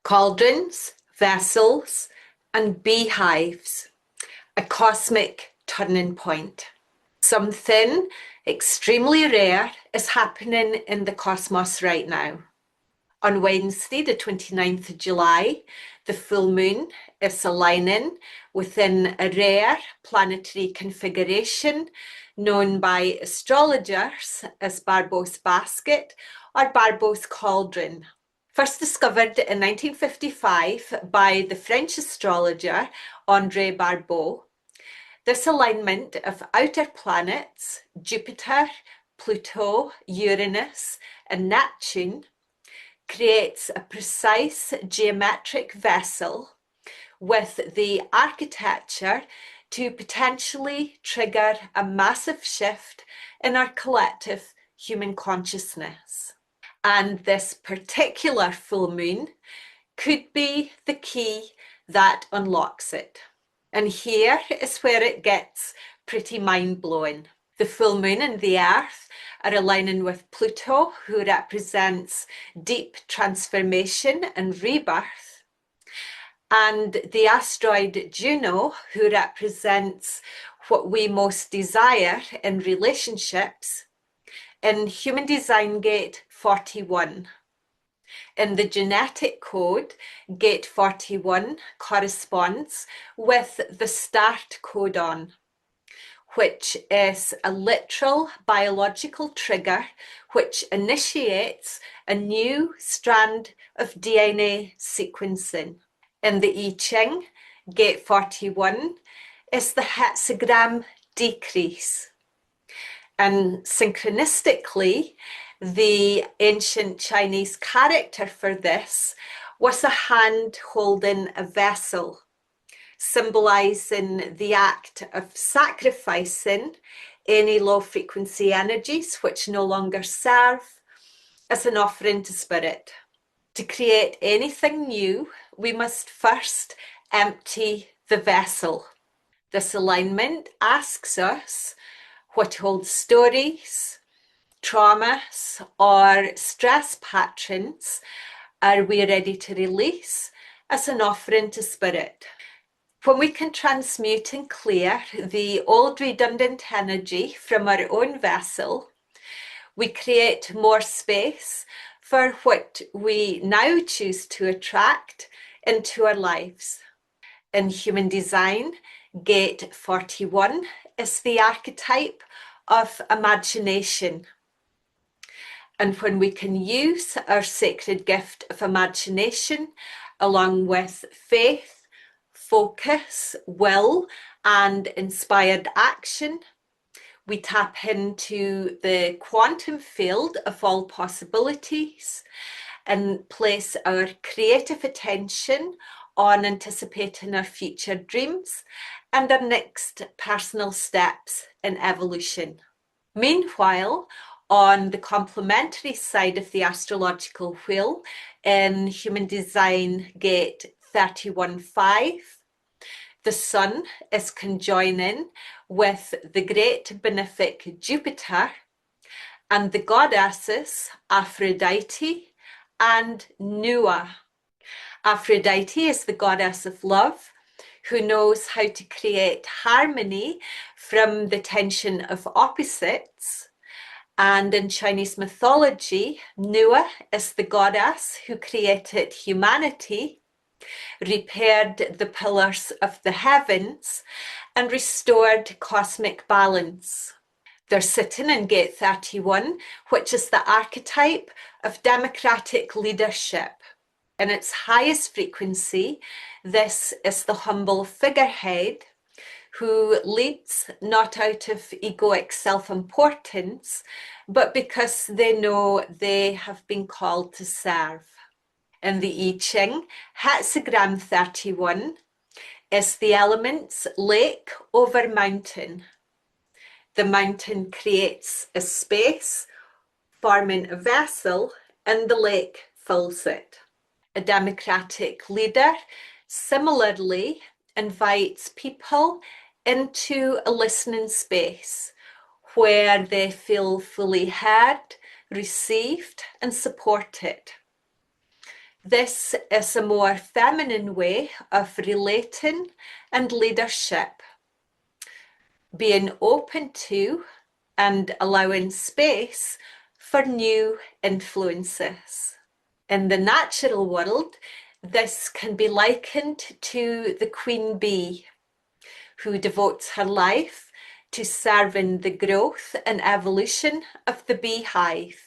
Cauldrons, vessels, and beehives, a cosmic turning point. Something extremely rare is happening in the cosmos right now. On Wednesday, the 29th of July, the full moon is aligning within a rare planetary configuration known by astrologers as Barbault's basket or Barbault's cauldron. First discovered in 1955 by the French astrologer Andre Barbault, this alignment of outer planets, Jupiter, Pluto, Uranus, and Neptune, creates a precise geometric vessel with the architecture to potentially trigger a massive shift in our collective human consciousness. And this particular full moon could be the key that unlocks it. And here is where it gets pretty mind-blowing. The full moon and the Earth are aligning with Pluto, who represents deep transformation and rebirth, and the asteroid Juno, who represents what we most desire in relationships, in Human Design Gate 41. In the genetic code, Gate 41 corresponds with the start codon, which is a literal biological trigger which initiates a new strand of DNA sequencing. In the I Ching, Gate 41 is the hexagram decrease. And synchronistically, the ancient Chinese character for this was a hand holding a vessel, symbolizing the act of sacrificing any low frequency energies which no longer serve as an offering to spirit. To create anything new, we must first empty the vessel. This alignment asks us what old stories, traumas, or stress patterns are we ready to release as an offering to spirit. When we can transmute and clear the old redundant energy from our own vessel, we create more space for what we now choose to attract into our lives. In Human Design, Gate 41 is the archetype of imagination. And when we can use our sacred gift of imagination along with faith, focus, will, and inspired action, we tap into the quantum field of all possibilities and place our creative attention on anticipating our future dreams and our next personal steps in evolution. Meanwhile, on the complementary side of the astrological wheel, in Human Design Gate 31.5, the Sun is conjoining with the great benefic Jupiter and the goddesses Aphrodite and Nua. Aphrodite is the goddess of love, who knows how to create harmony from the tension of opposites. And in Chinese mythology, Nua is the goddess who created humanity, repaired the pillars of the heavens, and restored cosmic balance. They're sitting in Gate 31, which is the archetype of democratic leadership. In its highest frequency, this is the humble figurehead who leads not out of egoic self-importance, but because they know they have been called to serve. In the I Ching, hexagram 31 is the elements lake over mountain. The mountain creates a space, forming a vessel, and the lake fills it. A democratic leader similarly invites people into a listening space where they feel fully heard, received, and supported. This is a more feminine way of relating and leadership, being open to and allowing space for new influences. In the natural world, this can be likened to the queen bee, who devotes her life to serving the growth and evolution of the beehive.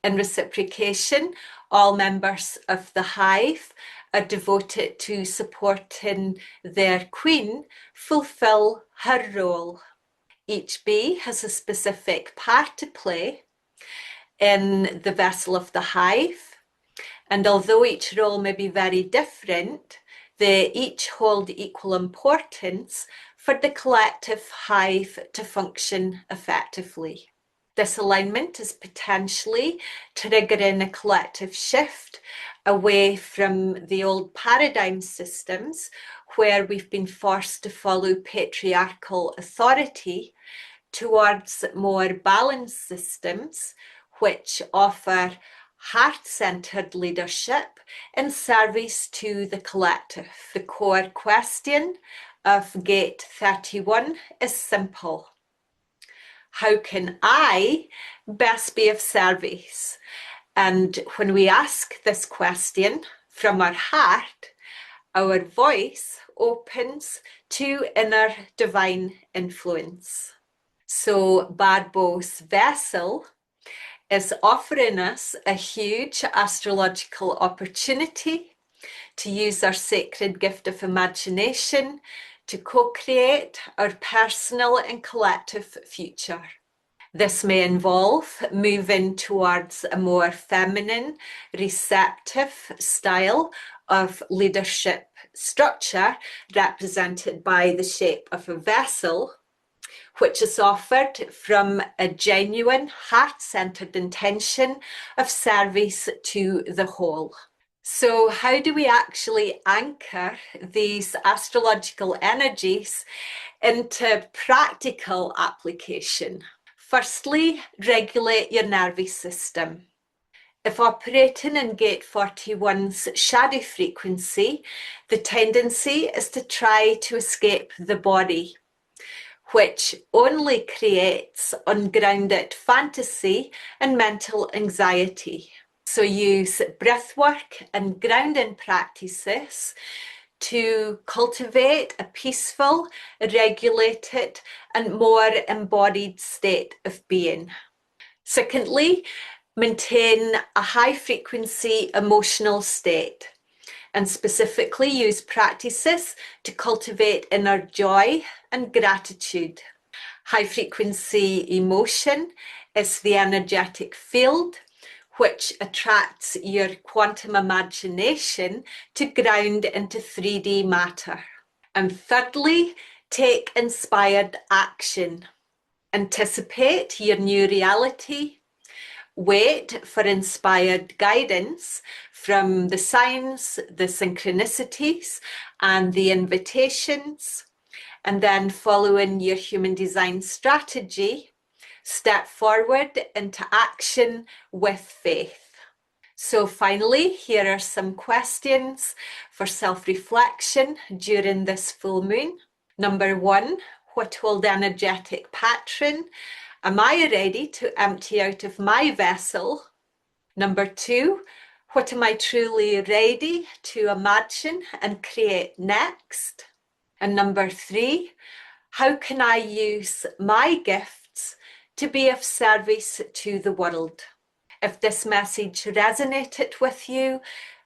In reciprocation, all members of the hive are devoted to supporting their queen fulfill her role. Each bee has a specific part to play in the vessel of the hive, and although each role may be very different, they each hold equal importance for the collective hive to function effectively. This alignment is potentially triggering a collective shift away from the old paradigm systems where we've been forced to follow patriarchal authority towards more balanced systems which offer heart-centered leadership in service to the collective. The core question of Gate 31 is simple. How can I best be of service? And when we ask this question from our heart, our voice opens to inner divine influence. So Barbault's vessel is offering us a huge astrological opportunity to use our sacred gift of imagination to co-create our personal and collective future. This may involve moving towards a more feminine, receptive style of leadership structure represented by the shape of a vessel, which is offered from a genuine heart-centered intention of service to the whole. So how do we actually anchor these astrological energies into practical application? Firstly, regulate your nervous system. If operating in Gate 41's shadow frequency, the tendency is to try to escape the body, which only creates ungrounded fantasy and mental anxiety. So use breathwork and grounding practices to cultivate a peaceful, regulated, and more embodied state of being. Secondly, maintain a high frequency emotional state, and specifically use practices to cultivate inner joy and gratitude. High frequency emotion is the energetic field which attracts your quantum imagination to ground into 3D matter. And thirdly, take inspired action. Anticipate your new reality. Wait for inspired guidance from the signs, the synchronicities, and the invitations. And then following your human design strategy, step forward into action with faith. So finally, here are some questions for self-reflection during this full moon. Number 1, what old energetic pattern am I ready to empty out of my vessel? Number 2, what am I truly ready to imagine and create next? And number 3, how can I use my gifts to be of service to the world? If this message resonated with you,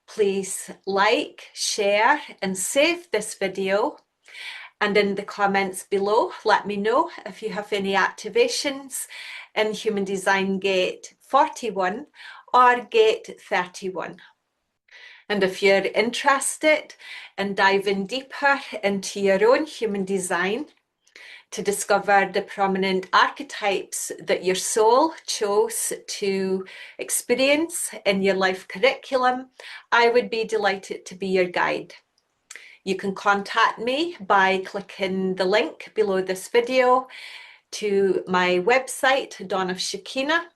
please like, share, and save this video. And in the comments below, let me know if you have any activations in Human Design Gate 41 or Gate 31. And if you're interested in diving deeper into your own human design to discover the prominent archetypes that your soul chose to experience in your life curriculum, I would be delighted to be your guide. You can contact me by clicking the link below this video to my website, Dawn of Shekinah,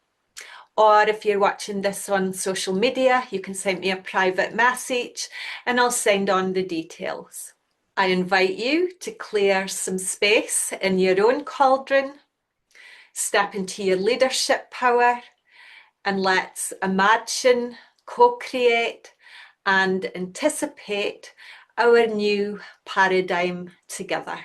or if you're watching this on social media, you can send me a private message and I'll send on the details. I invite you to clear some space in your own cauldron, step into your leadership power, and let's imagine, co-create, and anticipate our new paradigm together.